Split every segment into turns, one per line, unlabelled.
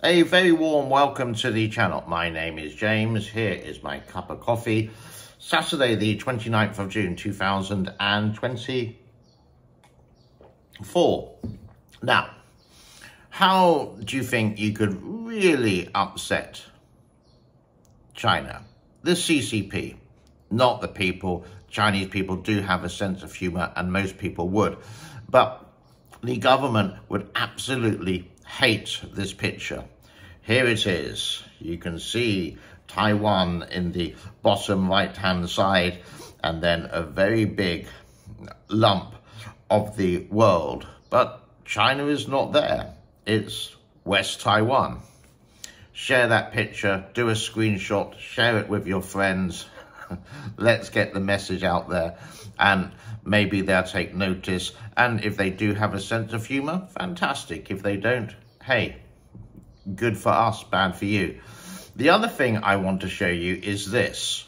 A very warm welcome to the channel. My name is James. Here is my cup of coffee. Saturday, the 29th of June, 2024. Now, how do you think you could really upset China? The CCP, not the people. Chinese people do have a sense of humor, and most people would. But the government would absolutely hate this picture. Here it is. You can see Taiwan in the bottom right-hand side, and then a very big lump of the world. But China is not there. It's West Taiwan. Share that picture, do a screenshot, share it with your friends. Let's get the message out there, and maybe they'll take notice. And if they do have a sense of humor, fantastic. If they don't, hey, good for us, bad for you. The other thing I want to show you is this.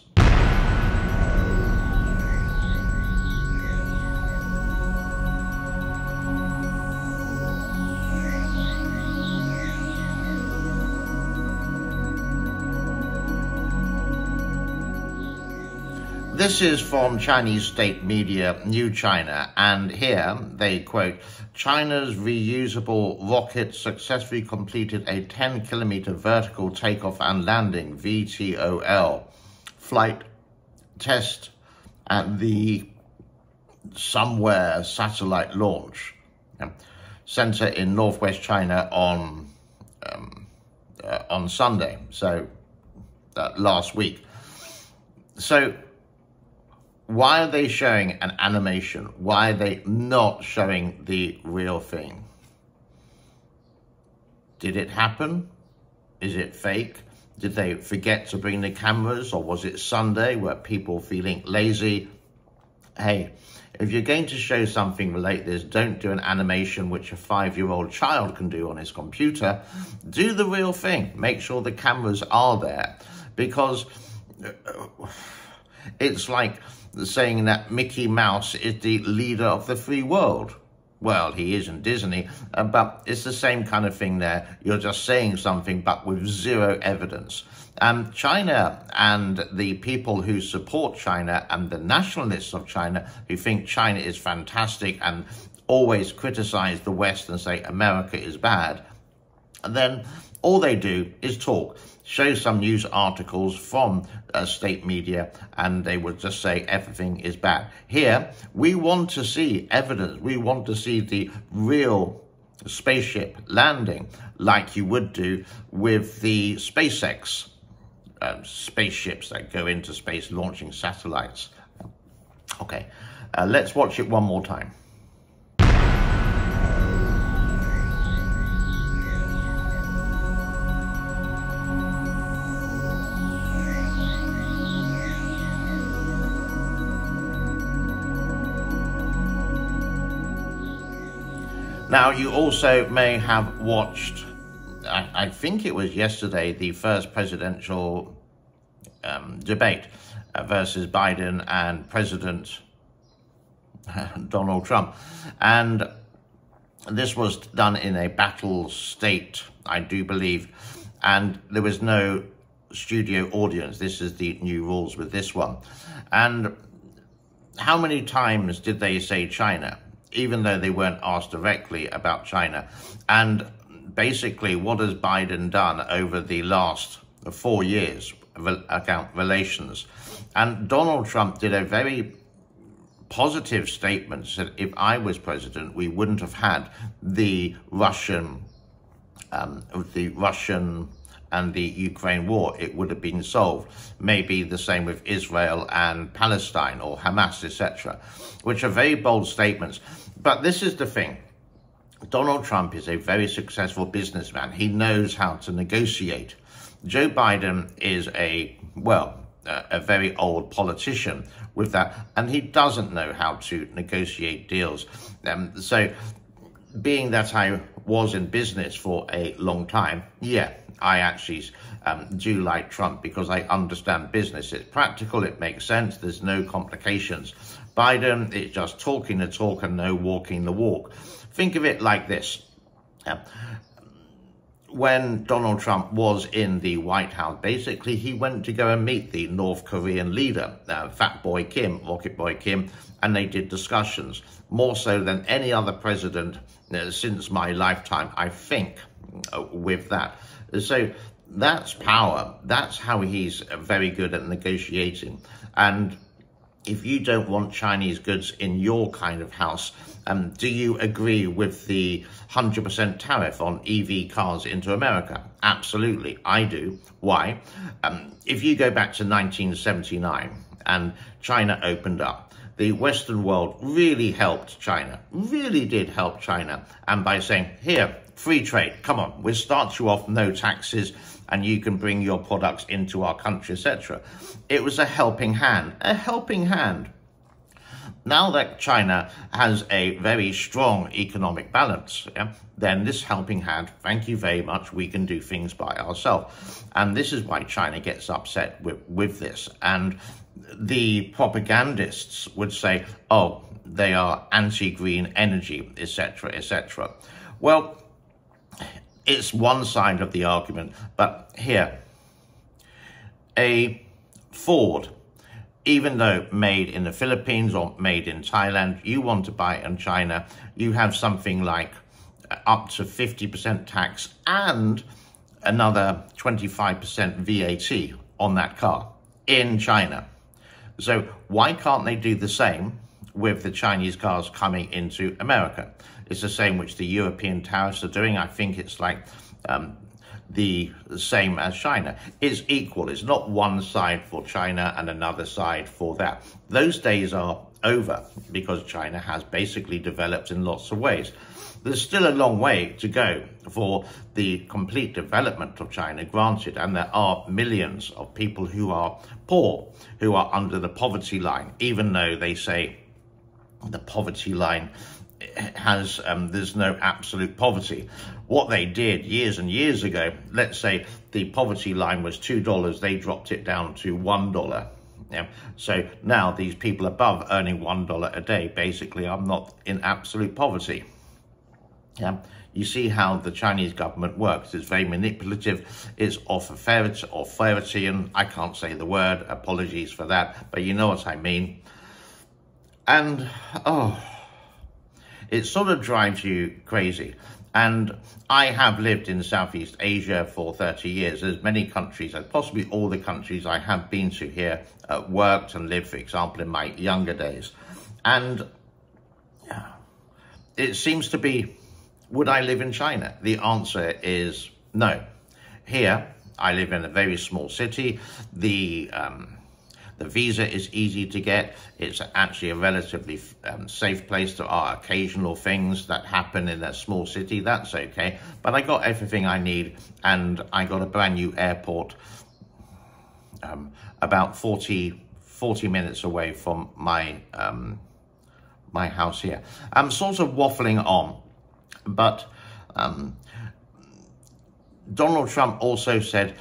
This is from Chinese state media, New China, and here they quote, China's reusable rocket successfully completed a 10-kilometer vertical takeoff and landing, VTOL, flight test at the Somewhere satellite launch center in northwest China on Sunday, so last week. So, why are they showing an animation? Why are they not showing the real thing? Did it happen? Is it fake? Did they forget to bring the cameras, or was it Sunday? Were people feeling lazy? Hey, if you're going to show something like this, don't do an animation which a 5-year-old child can do on his computer. Do the real thing. Make sure the cameras are there, because it's like saying that Mickey Mouse is the leader of the free world. Well, he isn't, isn't he? But it's the same kind of thing there. You're just saying something, but with zero evidence. China and the people who support China and the nationalists of China who think China is fantastic and always criticize the West and say America is bad, and then all they do is talk, show some news articles from state media, and they would just say everything is bad. Here, we want to see evidence. We want to see the real spaceship landing, like you would do with the SpaceX spaceships that go into space launching satellites. Okay, let's watch it one more time. Now, you also may have watched, I think it was yesterday, the first presidential debate versus Biden and President Donald Trump. And this was done in a battle state, I do believe, and there was no studio audience. This is the new rules with this one. And how many times did they say China, even though they weren't asked directly about China? And basically, what has Biden done over the last 4 years, account relations? And Donald Trump did a very positive statement, said if I was president, we wouldn't have had the Russian and the Ukraine war. It would have been solved. Maybe the same with Israel and Palestine or Hamas, etc., which are very bold statements. But this is the thing. Donald Trump is a very successful businessman. He knows how to negotiate. Joe Biden is a very old politician with that, and he doesn't know how to negotiate deals. So being that I was in business for a long time, yeah, I actually do like Trump because I understand business. It's practical, it makes sense, there's no complications. Biden is just talking the talk and no walking the walk. Think of it like this. when Donald Trump was in the White House, basically he went to go and meet the North Korean leader, Fat Boy Kim, Rocket Boy Kim, and they did discussions, more so than any other president since my lifetime, I think, with that. So that's power. That's how he's very good at negotiating. And if you don't want Chinese goods in your kind of house, do you agree with the 100% tariff on EV cars into America? Absolutely, I do. Why? If you go back to 1979 and China opened up, the Western world really helped China, really did help China. And by saying, here, free trade, come on, we'll start you off, no taxes, and you can bring your products into our country, etc. It was a helping hand, a helping hand. Now that China has a very strong economic balance, then this helping hand, thank you very much, we can do things by ourselves. And this is why China gets upset with this. And the propagandists would say, oh, they are anti-green energy, etc., etc. Well, it's one side of the argument, but here, a Ford, even though made in the Philippines or made in Thailand, you want to buy it in China, you have something like up to 50% tax and another 25% VAT on that car in China. So why can't they do the same with the Chinese cars coming into America? It's the same which the European tariffs are doing. I think it's like the same as China. It's equal. It's not one side for China and another side for that. Those days are over because China has basically developed in lots of ways. There's still a long way to go for the complete development of China, granted, and there are millions of people who are poor, who are under the poverty line, even though they say the poverty line has, there's no absolute poverty. What they did years and years ago, let's say the poverty line was $2, they dropped it down to $1. Yeah. So now these people above earning $1 a day basically are not in absolute poverty. Yeah. You see how the Chinese government works. It's very manipulative. It's authoritarian. I can't say the word. Apologies for that. But you know what I mean. And, oh, it sort of drives you crazy. And I have lived in Southeast Asia for 30 years. There's many countries, and possibly all the countries I have been to here, worked and lived, for example, in my younger days. And it seems to be, would I live in China? The answer is no. Here, I live in a very small city. The visa is easy to get. It's actually a relatively safe place. There are occasional things that happen in a small city. That's okay. But I got everything I need, and I got a brand new airport about 40 minutes away from my my house here. I'm sort of waffling on, but Donald Trump also said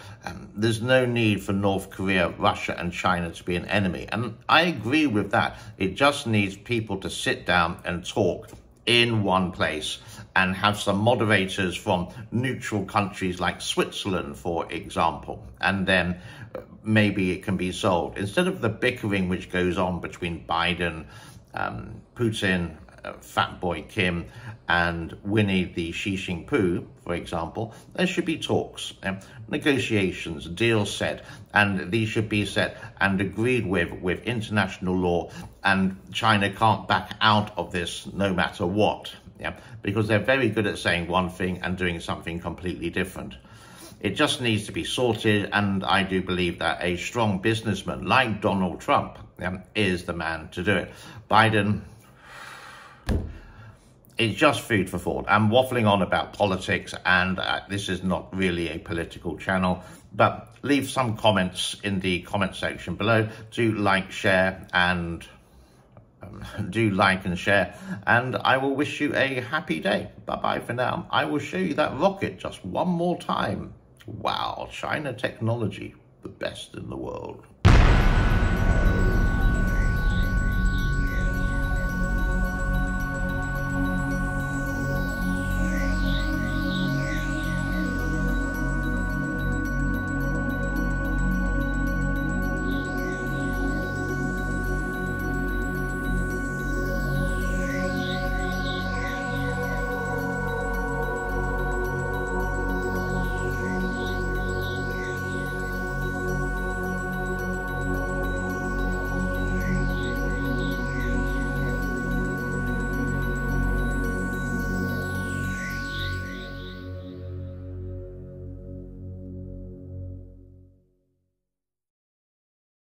there's no need for North Korea, Russia and China to be an enemy. And I agree with that. It just needs people to sit down and talk in one place and have some moderators from neutral countries like Switzerland, for example. And then maybe it can be solved. Instead of the bickering which goes on between Biden, Putin, Fat Boy Kim and Winnie the Xi Jinping, for example, there should be talks, negotiations, deals set, and these should be set and agreed with international law, and China can't back out of this no matter what, because they're very good at saying one thing and doing something completely different. It just needs to be sorted, and I do believe that a strong businessman like Donald Trump is the man to do it. Biden, it's just food for thought. I'm waffling on about politics, and this is not really a political channel, but leave some comments in the comment section below. Do like, share, and and I will wish you a happy day. Bye-bye for now. I will show you that rocket just one more time. Wow, China technology, the best in the world.